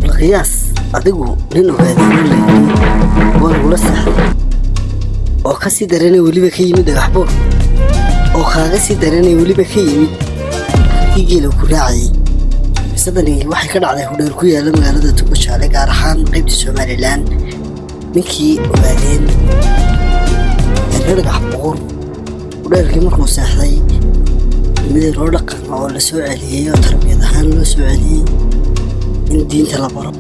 القياس أدقو لأنه هذا ولا سهل أو خسي درني ولي بكيمي دغحبور أو خاغسي درني ولي بكيمي يجي له كراعي صدقني waxay ka dhacday hudheer ku yaala magaalada Tugashaale gaar ahaan qaybta Soomaaliland ninkii ogaadeen reer Xaboor hudheerkii markuu saaxday mid loo dhaqan oo la soo celiyay oo tarbiyad ahaan loo soo celiyay in diinta la baro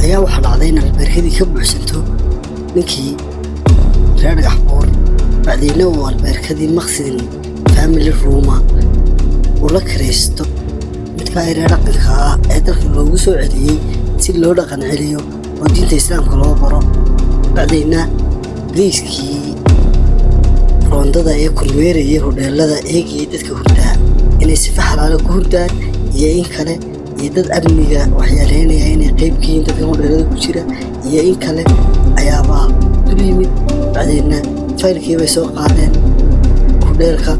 ayaa waxa dhacday in albaarkadii ka buuxsanto ninkii reer Xaboor bacdina uu albaarkadii maqsidin family room ولا كريستو متكاير رقنها هذا لوgu soo celiyay si loo dhaqan celiyo oo diinta islaamka loo baro bacdina liiskii roondada ee kulmeeraya hudheelada eegay dadka hurdaa inay si faxalaalo ku hurdaan iyo in kale iyo dad amniga waxyaaleynaya inay qaybkiin dadka hudheelada ku jira iyo in kale ayaaba dulimid bacdina faylkii bay soo qaadeen hudheelka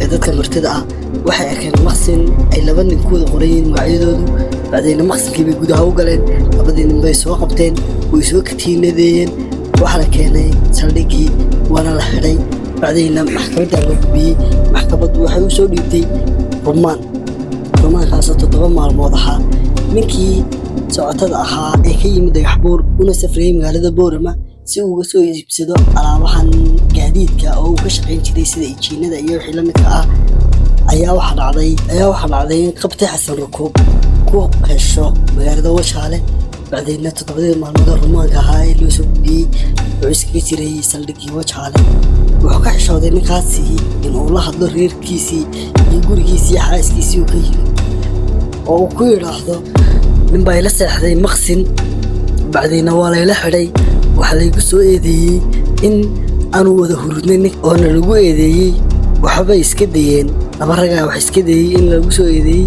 ee dadka martida ah waxay arkeen maqsin ay laba nin ku wada qorayeen magacyadoodu bacdina maqsinkii bay gudaha u galeen labadii nin bay soo qabteen way soo katiinadeen waxa la keenay saldhigii waana la xidhay bacdina maxkamadda loo gudbiyay maxkamaddu waxay u soo dhiibtay rumaankaas 7 maalmood ahaa ninkii socotada ahaa ee ka yimid Xaboor una safrayay magaalada Boorama si uu uga soo iibsado alaabahan gaadiidka oo uu ka shaqayn jiray sida ijiinada iyo wixii la midka ah ayaa waxa dhacday in qabtay Xasan Rakuub ku hesho magaalada Washaale bacdina 7 maalmood rumaanka ahaa ee loo soo gudbiyay oo iska jiray saldhigii Washaale wuxuu ka xishooday ninkaasi inuu la hadlo reerkiisii iyo gurigiisii xaaskiisii uu ka yimid oo ku yiraahdo nin baa ila seexday maqsin bacdina waa la xidhay waxa la igu soo eedeeyay in aanu wada hurdin oo lagu eedeeyay waxba iska dayeen laba rag ah wax iska dayay in lagu soo eedeeyay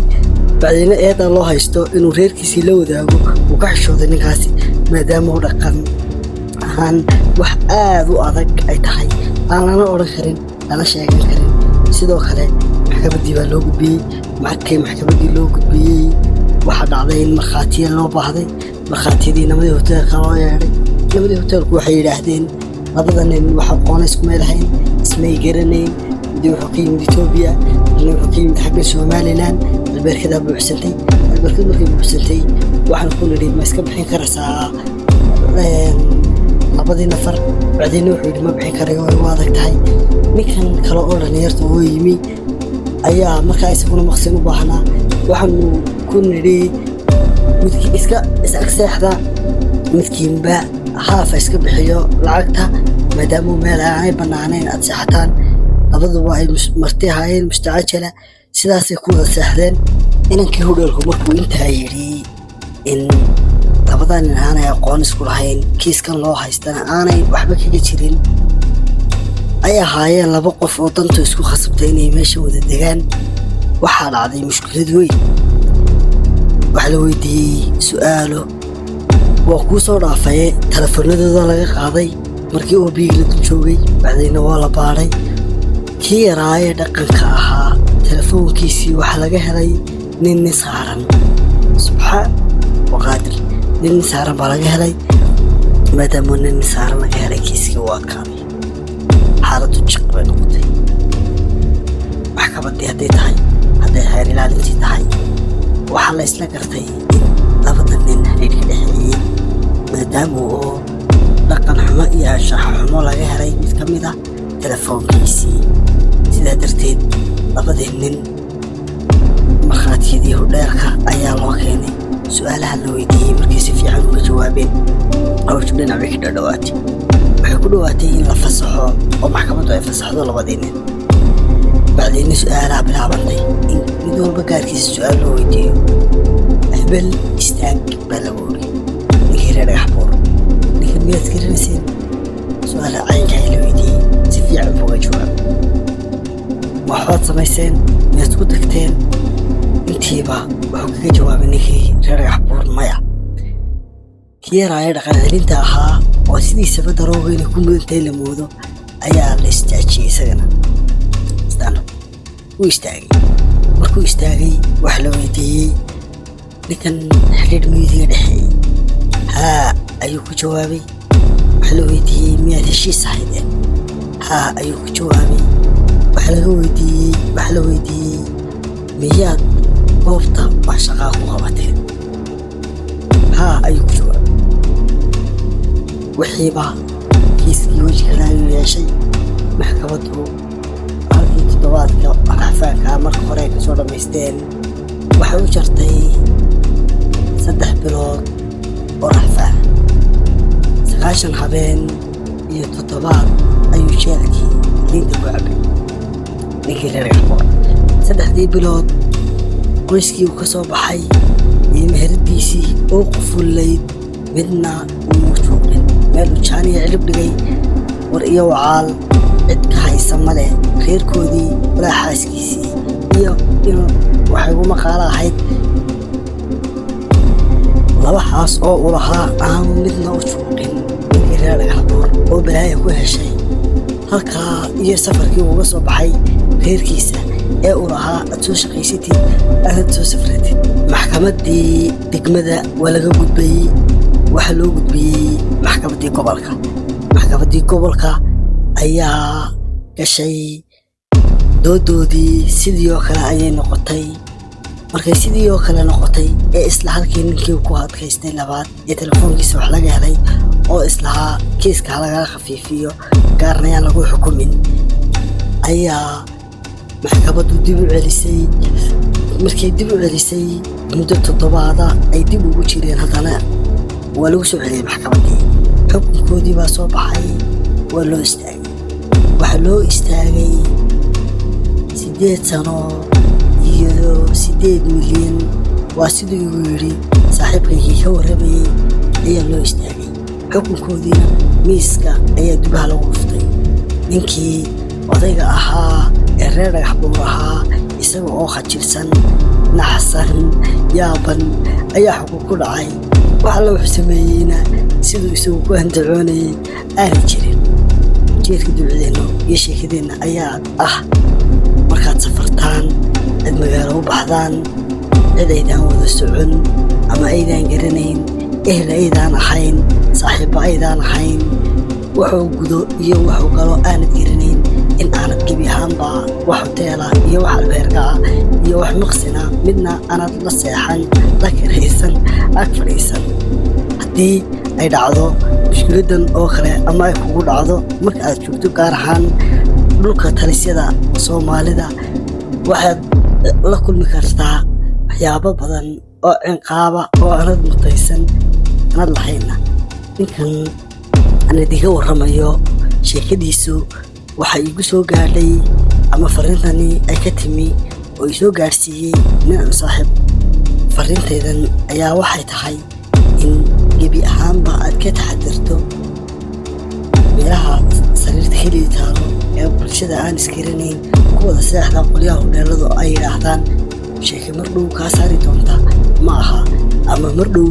bacdina eedan loo haysto inuu reerkiisii la wadaago uu ka xishooday ninkaasi maadaama uu dhaqan ahaan wax aad u adag ay tahay aan lana oran karin lana sheegan karin sidoo kale maxkamaddii baa loo gudbiyay maxkamaddii loo gudbiyay waxa dhacday in markhaatiye loo baahday markhaatiyadii namadii hoteelka loo yeedhay namadii hoteelku waxay yidhaahdeen labada nin waxa aqoon isku meelahayn ismay garanayn dii wuxuu ka yimid Itoobiya wuxuu ka yimid xagga Soomaaliland albaarkada buuxsantay albaarkada markay buuxsantay waxaan ku nidhi ma iska bixin karaysaa labadii nafar bacdina wuxuu yidhi ma bixin karayo way u adag tahay ninkan kale oo dhalinyarta oo yimi ayaa markaa isaguna maqsin u baahnaa waxaanu ku nidhi midkii iska seexda midkiinba haafa iska bixiyo lacagta maadaama meel aanay banaanayn aad seexataan labaduba ay marti ahaayeen mustacajala sidaasay ku wada seexdeen inankii hudheelku markuu intaa yidhi in labadan nin aanay aqoon isku lahayn kiiskan loo haystana aanay waxba kaga jirin ay ahaayeen laba qof oo dantu isku khasabtay inay meesha wada degaan waxaa dhacday mushkilad weyn waxa la weydiiyey su'aalo waa kuu soo dhaafay telefoonadooda laga qaaday markii uu biigla joogay bacdina waa la baaray kii yaraaye dhaqanka ahaa telefoonkiisii waxa laga helay nin saaran subxaan waqaadir nin saaran baa laga helay maadaama nin saaran laga helay kiiskii waa kaamay xaaladdu jiq bay noqotay maxkamaddii hadday tahay hadday xeer ilaalintii tahay waxaa la isla gartay in labada nin xidhiidhka dhexeeyey maadaama oo dhaqan xumo iyo anshax xumo laga helay mid ka mid ah telefoonkiisii sidaa darteed labadii nin markhaatiyadii hudheelka ayaa loo keenay su'aalaha la weydiiyey markii si fiican uga jawaabeen hawshu dhinac bay ka dhawaatay waxay ku dhawaatay in la fasaxo oo maxkamaddu ay fasaxdo labadii nin bacdina su'aalaha bilaabantay in mid walba gaarkiisa su'aal loo weydiiyo hebel istaag baa lagu ogi ninkii reer Xaboor ninka miyaad garanayseen su'aalaha caynka la weydiiyey si fiican uga jawaab waxaad samayseen miyaad ku tagteen intiiba wuxuu kaga jawaabay ninkii reer Xaboor maya kii yaraaye dhaqan celinta ahaa oo sidiisaba darooga inay ku mudantay la moodo ayaa la istaajiyey isagana wuu istaagay markuu istaagay wax la weydiiyey ninkan xiriir miyiga dhexeeyey haa ayuu ku jawaabay. waxaa la weydiiyey miyaad heshiis ahaydeen? haa ayuu ku jawaabay. waxaa la weydiiyey miyaad goobta wax shaqaa ku qabateen? haa ayuu ku jawaabay. wixiiba kiiskii weji kale ayuu yeeshay. maxkamaddu halkii toddobaadka racfaanka marka hore ay kasoo dhammaysteen waxay u jartay 3 bilood oo racfaan. 9 habeen iyo 7 ayuu jeelkii liinta ku cabay ninkii reer Xaboor. 3 bilood qoyskii uu ka soo baxay iyo meheradiisii oo qufullayd midna uu joogin. meel uu jaaniya cilib dhigay war iyo wacaal cid ka haysa male reerkoodii walaa xaaskiisii iyo inuu waxay ugu maqaalo ahayd 2 xaas oo u lahaa aanu midna u joogin ninkii reer Xaboor oo balaaya ku heshay halkaa iyo safarkii uga soo baxay reerkiisa ee uu lahaa aad soo shaqaysatid aad soo safratid. maxkamaddii degmada waa laga gudbayey. waxaa loo gudbiyey maxkamaddii gobolka ayaa gashay doodoodii. sidii oo kale ayay noqotay. markay sidii oo kale noqotay ee isla halkii ninkii ku adkaystay labaad ee telefoonkiisa wax laga helay oo islahaa kiiska lagala khafiifiyo gaarna aan lagu xukumin ayaa maxkamaddu dib u celisay. markay dib u celisay muddo 7 ay dib ugu jireen haddana waa lagu soo celiyey maxkamaddii. xukunkoodii baa soo baxay. waa loo istaagay. waxaa loo istaagay 8 sano iyo 8 milyan. waa siduu igu yidhi saaxiibkaygii ka warramayey ayaa loo istaagay. xukunkoodiina miiska ayaa dubaha lagu dhuftay. ninkii odayga ahaa ee reer Dhagaxbuur ahaa isaga oo khajirsan naxsan yaaban ayaa xukun ku dhacay. wax alla wuxuu sameeyeyna siduu isagu ku handacoonayey aanay jirin. jeedka ducadeenna iyo sheekadeenna ayaa ah markaad safartaan cid magaalo u baxdaan cid aydaan wada socon ama aydaan garanayn ehel aydaan ahayn saaxiibba aydaan ahayn wuxuu gudo iyo wuxuu galo aanad garanayn in aanad gebi ahaanba wax hoteela iyo wax albeerka ah iyo wax maqsina midna aanad la seexan la kiraysan ag fadhiisan. haddii ay dhacdo mushkiladan oo kale ama ay kugu dhacdo marka aad joogto gaar ahaan dhulka talisyada Soomaalida waxaad la kulmi kartaa waxyaabo badan oo cinqaaba oo aanad mutaysan aanad lahayna. ninkan aan idiga warramayo sheekadiisu waxay igu soo gaadhay ama fariintani ay ka timi oo i soo gaadhsiiyey nin saaxiib. fariintaydan ayaa waxay tahay in gebi ahaanba aad ka taxadirto meelaha sariirta keliya taalo ee bulshada aan isgaranayn kuwada seexda qolyaha hodheeladu ay yidhaahdaan sheeke mar dhow kaa saari doonta ma aha. ama mar dhow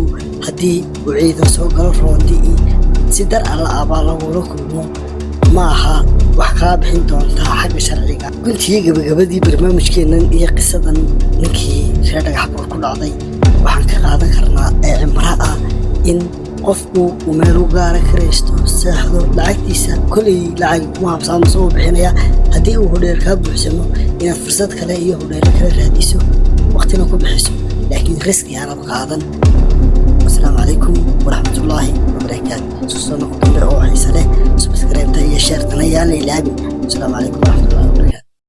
haddii uu ciidan soo galo roondii si dar alla abaa lagula kulmo ma aha wax kaa bixin doontaa xagga sharciga. guntii gabagabadii barnaamijkeennan iyo qisadan ninkii reer Dhagaxbuur ku dhacday waxaan ka qaadan karnaa ee cimra ah in qofku uu meel u gaara karaysto seexdo lacagtiisa koley lacag kuma habsaamo soo bixinaya. haddii uu hodheer kaa buuxsamo inaad fursad kale iyo hodheelo kala raadiso waqtina ku bixiso laakiin riski aanad qaadan. asalaamu calaykum waraxmatullaahi wabarakaatu. soo noqo dambe oo xiise leh subscribe-ta iyo share-tana yaan la ilaabin. asalaamu calaykum waraxmatullaahi.